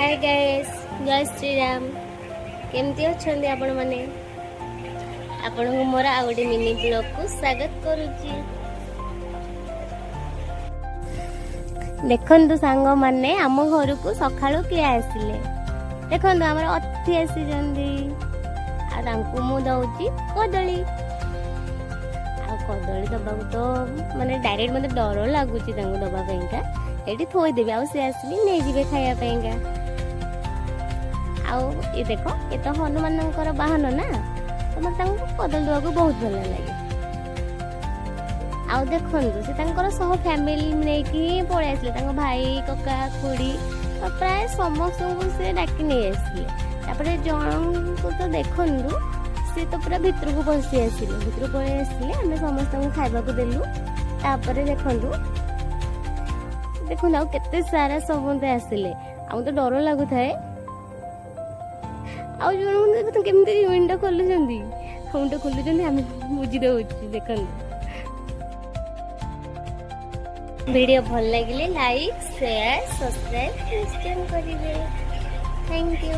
Hi guys, जय श्री राम। केमती अछंदी आपण माने? आपण को मोर आ गोटे मिनी ब्लॉग को स्वागत करूची। देखंतु सांग माने आम घर को सखाळो किए आसिले। देखंतु हमर अतिथि आसी जंदी आ तांको मु दउची कदली। आ कदली दबा तो माने डायरेक्ट मते डर लागुची तांको दबा पइका। एठी थोई देबी आ से आसली नै जिवे खाया पइका। आओ ये देखो ये तो हनुमान वाहन ना, तो मत कदल देवा को बहुत भल लगे। आओ देखो से सह फैमिली नहीं पड़े आसे भाई कका खुड़ी प्राय समस्त को से डाकी नहीं आसिले। जन को तो देखु सी तो पूरा भितर को पशि आसिले, भितर पड़े आसिले आम समस्त को खावा को देलु। तापर देखु देखो ना केते सारा समस्ते आसिले, आम तो डर लगु थाए। आउ जो केमती विंडो खोलुचंदी, विंडो खोलुचंदी हम बुझी दउची। देखन वीडियो भल लागिले लाइक शेयर सब्सक्राइब निश्चय करिवे। Thank you.